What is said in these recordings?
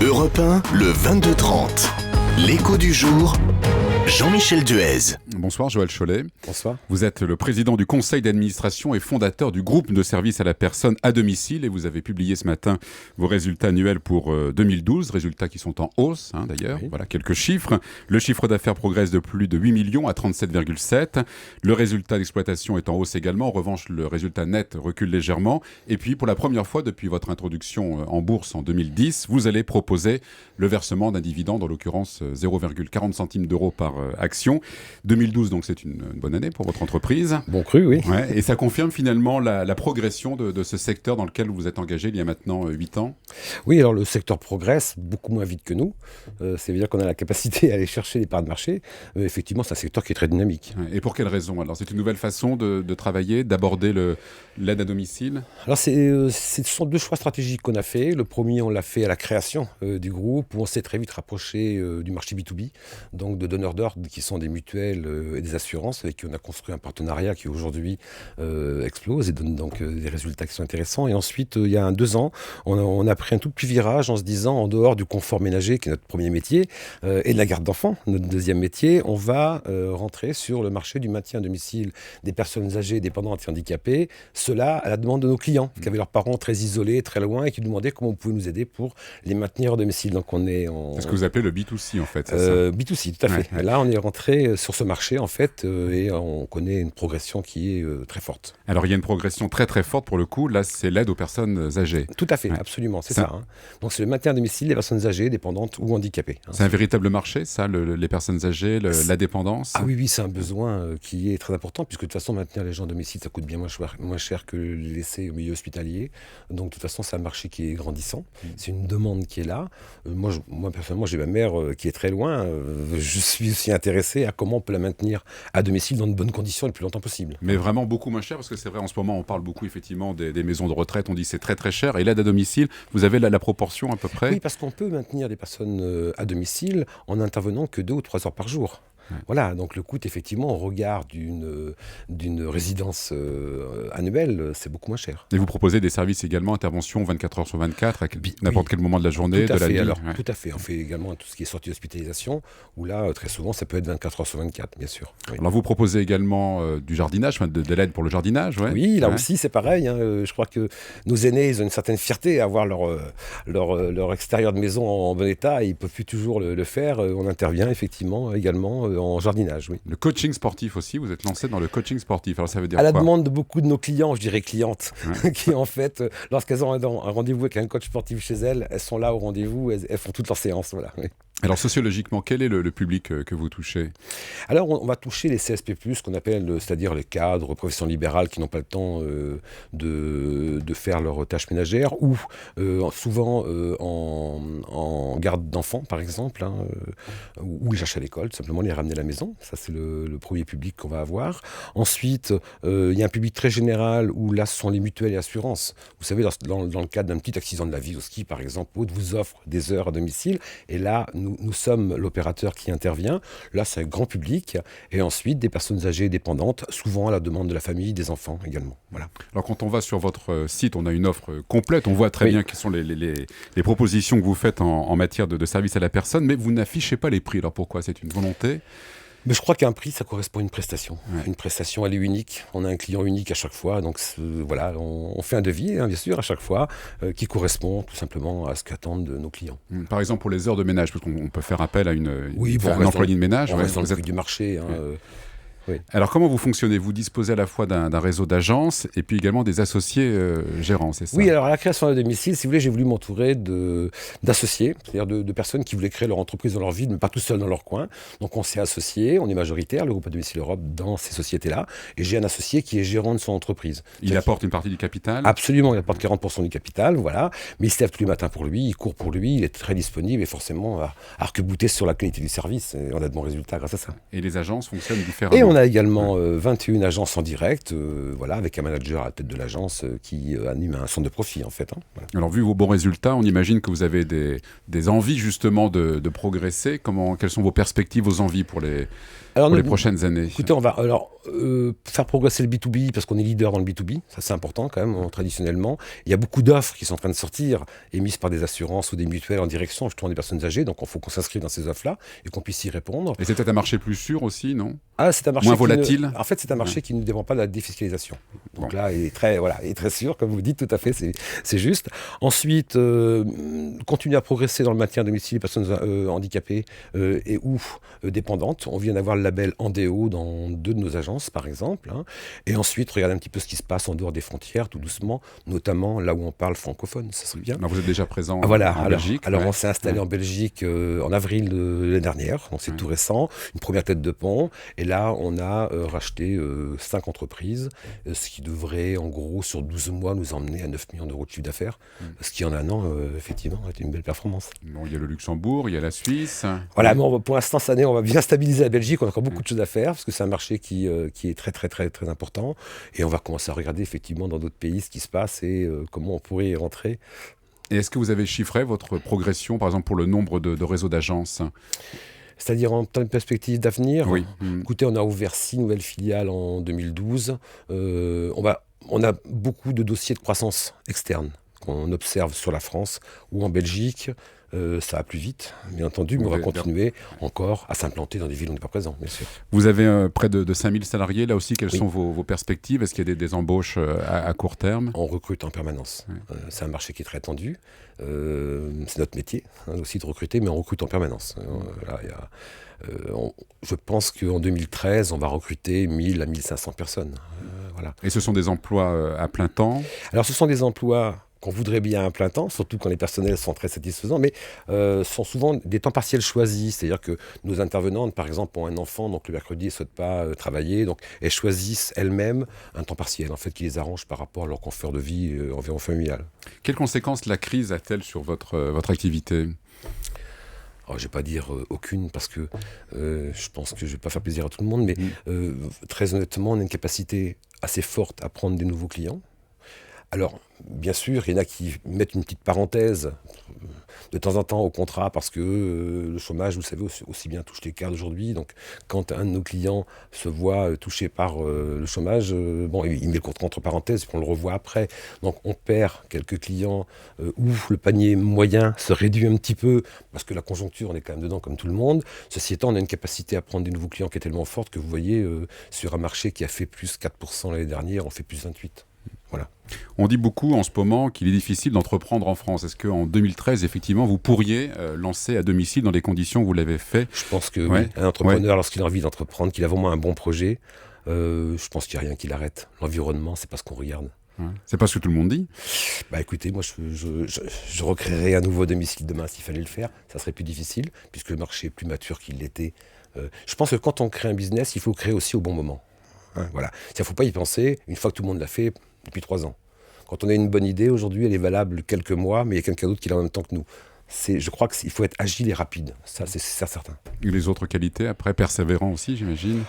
Europe 1, le 22-30. L'écho du jour, Jean-Michel Duez. Bonsoir Joël Chollet. Bonsoir. Vous êtes le président du conseil d'administration et fondateur du groupe de services à la personne à domicile et vous avez publié ce matin vos résultats annuels pour 2012, résultats qui sont en hausse d'ailleurs. Oui. Voilà quelques chiffres. Le chiffre d'affaires progresse de plus de 8 millions à 37,7. Le résultat d'exploitation est en hausse également. En revanche, le résultat net recule légèrement. Et puis pour la première fois depuis votre introduction en bourse en 2010, vous allez proposer le versement d'un dividende, en l'occurrence 0,40 centimes d'euros par action. 2012, donc c'est une bonne année pour votre entreprise. Bon cru, oui. Ouais, et ça confirme finalement la progression de ce secteur dans lequel vous vous êtes engagé il y a maintenant 8 ans. Oui, alors le secteur progresse beaucoup moins vite que nous. C'est-à-dire qu'on a la capacité à aller chercher les parts de marché. Effectivement, c'est un secteur qui est très dynamique. Ouais, et pour quelle raison? Alors, c'est une nouvelle façon de travailler, d'aborder l'aide à domicile? Alors, ce sont deux choix stratégiques qu'on a fait. Le premier, on l'a fait à la création du groupe, où on s'est très vite rapproché du marché B2B, donc de donneurs d'ordre qui sont des mutuelles et des assurances, avec qui on a construit un partenariat qui aujourd'hui explose et donne donc des résultats qui sont intéressants. Et ensuite, il y a 2 ans, on a pris un tout petit virage en se disant, en dehors du confort ménager, qui est notre premier métier, et de la garde d'enfants, notre deuxième métier, on va rentrer sur le marché du maintien à domicile des personnes âgées, dépendantes et handicapées, cela à la demande de nos clients, qui avaient leurs parents très isolés, très loin, et qui nous demandaient comment on pouvait nous aider pour les maintenir à domicile. Donc on est C'est ce que vous appelez le B2C en fait, c'est ça? B2C, tout à fait. Ouais. Là, on est rentré sur ce marché en fait, et on connaît une progression qui est très forte. Alors il y a une progression très très forte pour le coup, là c'est l'aide aux personnes âgées. Tout à fait, ouais. Absolument, c'est ça. Donc c'est le maintien à domicile des personnes âgées, dépendantes ou handicapées. C'est un véritable marché ça, les personnes âgées, la dépendance? Ah oui, c'est un besoin qui est très important, puisque de toute façon maintenir les gens à domicile ça coûte bien moins cher que les laisser au milieu hospitalier. Donc de toute façon c'est un marché qui est grandissant, c'est une demande qui est là. Moi personnellement j'ai ma mère qui est très loin, je suis aussi intéressé à comment on peut la maintenir à domicile dans de bonnes conditions le plus longtemps possible. Mais vraiment beaucoup moins cher, parce que c'est vrai en ce moment on parle beaucoup effectivement des maisons de retraite, on dit c'est très très cher, et l'aide à domicile, vous avez la proportion à peu près? Oui, parce qu'on peut maintenir des personnes à domicile en intervenant que 2 ou 3 heures par jour. Ouais. Voilà, donc le coût effectivement au regard d'une résidence annuelle, c'est beaucoup moins cher. Et vous proposez des services également, intervention 24 heures sur 24, à n'importe quel moment de la journée, de la nuit? Tout à fait, on fait également tout ce qui est sortie d'hospitalisation, où là, très souvent, ça peut être 24 heures sur 24, bien sûr. Oui. Alors vous proposez également du jardinage, de l'aide pour le jardinage? Oui, là aussi, c'est pareil. Je crois que nos aînés, ils ont une certaine fierté à avoir leur extérieur de maison en bon état, et ils ne peuvent plus toujours le faire. On intervient effectivement également en jardinage, oui. Le coaching sportif aussi, vous êtes lancé dans le coaching sportif. Alors ça veut dire à la quoi? demande de beaucoup de nos clients, je dirais clientes, qui en fait, lorsqu'elles ont un rendez-vous avec un coach sportif chez elles, elles sont là au rendez-vous, elles font toutes leurs séances. Voilà. Oui. Alors sociologiquement, quel est le public que vous touchez? Alors on va toucher les CSP+, qu'on appelle, c'est-à-dire les cadres, professions libérales qui n'ont pas le temps de faire leurs tâches ménagères, ou souvent en garde d'enfants par exemple, ou ils cherchent à l'école, tout simplement les ramener à la maison. Ça c'est le premier public qu'on va avoir. Ensuite, il y a un public très général où là ce sont les mutuelles et assurances. Vous savez, dans le cadre d'un petit accident de la vie au ski par exemple, Aude vous offre des heures à domicile, et là nous sommes l'opérateur qui intervient. Là, c'est un grand public. Et ensuite, des personnes âgées dépendantes, souvent à la demande de la famille, des enfants également. Voilà. Alors, quand on va sur votre site, on a une offre complète. On voit très bien quelles sont les propositions que vous faites en matière de service à la personne, mais vous n'affichez pas les prix. Alors, pourquoi? C'est une volonté? Mais je crois qu'un prix, ça correspond à une prestation. Ouais. Une prestation, elle est unique. On a un client unique à chaque fois. Donc voilà, on fait un devis, bien sûr, à chaque fois, qui correspond tout simplement à ce qu'attendent de nos clients. Par exemple, pour les heures de ménage, parce qu'on peut faire appel à un employé de ménage. On reste dans le prix du marché. Oui. Alors comment vous fonctionnez? Vous disposez à la fois d'un réseau d'agences et puis également des associés gérants, c'est ça? Oui, alors à la création à domicile, si vous voulez, j'ai voulu m'entourer d'associés, c'est-à-dire de personnes qui voulaient créer leur entreprise dans leur ville, mais pas tout seul dans leur coin. Donc on s'est associés, on est majoritaire, le groupe à domicile Europe, dans ces sociétés-là, et j'ai un associé qui est gérant de son entreprise. Il apporte une partie du capital? Absolument, il apporte 40% du capital, voilà, mais il se lève tous les matins pour lui, il court pour lui, il est très disponible et forcément à arc-bouter sur la qualité du service, et on a de bons résultats grâce à ça. Et les agences fonctionnent différemment? Et on a également 21 agences en direct, voilà, avec un manager à la tête de l'agence qui anime un centre de profit en fait. Voilà. Alors vu vos bons résultats, on imagine que vous avez des envies justement de progresser. Quelles sont vos perspectives, vos envies pour Alors, pour les prochaines années? Écoutez, on va faire progresser le B2B parce qu'on est leader dans le B2B, ça c'est important quand même, traditionnellement. Il y a beaucoup d'offres qui sont en train de sortir, émises par des assurances ou des mutuelles en direction justement des personnes âgées, donc il faut qu'on s'inscrive dans ces offres-là et qu'on puisse y répondre. Et c'est peut-être un marché plus sûr aussi, non? C'est un marché moins volatile. En fait, c'est un marché qui ne dépend pas de la défiscalisation. Donc là, il est très sûr, comme vous dites, tout à fait, c'est juste. Ensuite, continuer à progresser dans le maintien à domicile des personnes handicapées et ou dépendantes. On vient d'avoir le label Andéo dans 2 de nos agences, par exemple. Et ensuite, regarder un petit peu ce qui se passe en dehors des frontières, tout doucement, notamment là où on parle francophone, ça serait bien. Alors vous êtes déjà présent en Belgique. Alors on s'est installé en Belgique en avril de l'année dernière, donc c'est tout récent, une première tête de pont. Et là, on a racheté 5 entreprises, ce qui devrait, en gros, sur 12 mois, nous emmener à 9 millions d'euros de chiffre d'affaires, ce qui en un an, effectivement, a été une belle performance. Bon, il y a le Luxembourg, il y a la Suisse. Voilà, mais pour l'instant, cette année, on va bien stabiliser la Belgique. On a encore beaucoup de choses à faire, parce que c'est un marché qui est très, très, très, très important. Et on va commencer à regarder, effectivement, dans d'autres pays, ce qui se passe et comment on pourrait y rentrer. Et est-ce que vous avez chiffré votre progression, par exemple, pour le nombre de réseaux d'agences? C'est-à-dire en termes de perspective d'avenir. Oui. Écoutez, on a ouvert 6 nouvelles filiales en 2012. On a beaucoup de dossiers de croissance externe qu'on observe sur la France ou en Belgique. Ça va plus vite, bien entendu, mais on va continuer encore à s'implanter dans des villes où on n'est pas présent, bien sûr. Vous avez près de 5000 salariés. Là aussi, quelles sont vos perspectives? Est-ce qu'il y a des embauches à court terme? On recrute en permanence. C'est un marché qui est très tendu. C'est notre métier aussi de recruter, mais on recrute en permanence. Je pense qu'en 2013, on va recruter 1000 à 1500 personnes. Voilà. Et ce sont des emplois à plein temps? Alors, ce sont des emplois qu'on voudrait bien à plein temps, surtout quand les personnels sont très satisfaisants, mais sont souvent des temps partiels choisis. C'est-à-dire que nos intervenantes, par exemple, ont un enfant, donc le mercredi, elles ne souhaitent pas travailler, donc elles choisissent elles-mêmes un temps partiel, en fait, qui les arrange par rapport à leur confort de vie environ familial. Quelles conséquences la crise a-t-elle sur votre activité? Je ne vais pas dire aucune, parce que je pense que je ne vais pas faire plaisir à tout le monde, mais très honnêtement, on a une capacité assez forte à prendre des nouveaux clients. Alors, bien sûr, il y en a qui mettent une petite parenthèse de temps en temps au contrat parce que le chômage, vous savez, aussi bien touche les cadres aujourd'hui. Donc, quand un de nos clients se voit touché par le chômage, il met le contrat entre parenthèses et puis on le revoit après. Donc, on perd quelques clients où le panier moyen se réduit un petit peu parce que la conjoncture, on est quand même dedans comme tout le monde. Ceci étant, on a une capacité à prendre des nouveaux clients qui est tellement forte que vous voyez, sur un marché qui a fait plus 4% l'année dernière, on fait plus 28%. Voilà. On dit beaucoup en ce moment qu'il est difficile d'entreprendre en France. Est-ce qu'en 2013, effectivement, vous pourriez lancer à domicile dans les conditions où vous l'avez fait? Je pense que oui. Un entrepreneur, lorsqu'il a envie d'entreprendre, qu'il a vraiment un bon projet, je pense qu'il n'y a rien qui l'arrête. L'environnement, c'est pas ce qu'on regarde. C'est pas ce que tout le monde dit? Écoutez, moi, je recréerais un nouveau domicile demain s'il fallait le faire. Ça serait plus difficile, puisque le marché est plus mature qu'il l'était. Je pense que quand on crée un business, il faut le créer aussi au bon moment. Voilà. Il ne faut pas y penser une fois que tout le monde l'a fait depuis 3 ans. Quand on a une bonne idée, aujourd'hui, elle est valable quelques mois, mais il y a quelqu'un d'autre qui l'a en même temps que nous. Je crois qu'il faut être agile et rapide, ça c'est certain. Et les autres qualités, après, persévérant aussi, j'imagine?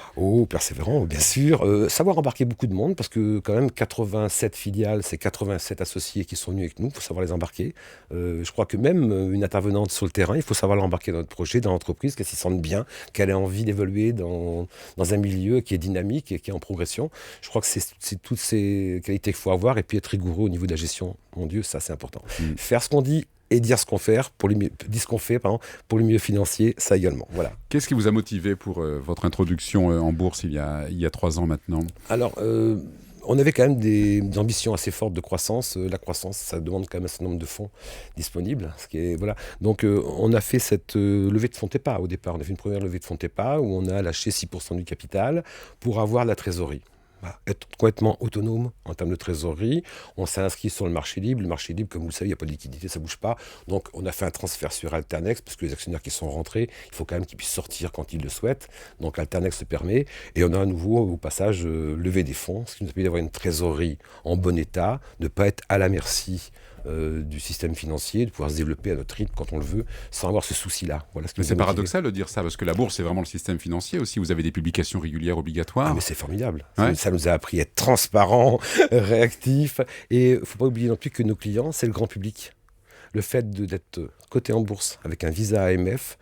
Persévérant, bien sûr. Savoir embarquer beaucoup de monde, parce que quand même 87 filiales, c'est 87 associés qui sont venus avec nous, il faut savoir les embarquer. Je crois que même une intervenante sur le terrain, il faut savoir l'embarquer dans notre projet, dans l'entreprise, qu'elle s'y sente bien, qu'elle ait envie d'évoluer dans un milieu qui est dynamique et qui est en progression. Je crois que c'est toutes ces qualités qu'il faut avoir, et puis être rigoureux au niveau de la gestion. Mon Dieu, ça c'est important. Faire ce qu'on dit et dire ce qu'on fait pour le milieu financier, ça également. Voilà. Qu'est-ce qui vous a motivé pour votre introduction en bourse il y a 3 ans maintenant? Alors, on avait quand même des ambitions assez fortes de croissance. La croissance, ça demande quand même un certain nombre de fonds disponibles. Donc, on a fait cette levée de fonds TEPA au départ. On a fait une première levée de fonds TEPA où on a lâché 6% du capital pour avoir la trésorerie. Être complètement autonome en termes de trésorerie. On s'est inscrit sur le marché libre. Le marché libre, comme vous le savez, il n'y a pas de liquidité, ça ne bouge pas. Donc, on a fait un transfert sur Alternex, parce que les actionnaires qui sont rentrés, il faut quand même qu'ils puissent sortir quand ils le souhaitent. Donc, Alternex le permet. Et on a à nouveau, au passage, levé des fonds, ce qui nous a permis d'avoir une trésorerie en bon état, de ne pas être à la merci du système financier, de pouvoir se développer à notre rythme quand on le veut, sans avoir ce souci-là. Voilà ce qui mais c'est paradoxal de dire ça, parce que la bourse, c'est vraiment le système financier aussi. Vous avez des publications régulières obligatoires. Mais c'est formidable. Ça nous a appris à être transparent, réactif. Et il ne faut pas oublier non plus que nos clients, c'est le grand public. Le fait d'être coté en bourse avec un visa AMF,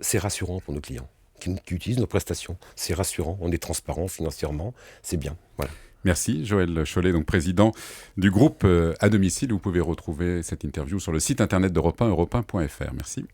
c'est rassurant pour nos clients. qui utilisent nos prestations. C'est rassurant, on est transparent financièrement, c'est bien. Voilà. Merci Joël Chollet, donc président du groupe à domicile. Vous pouvez retrouver cette interview sur le site internet d'Europe 1, europe1.fr. Merci.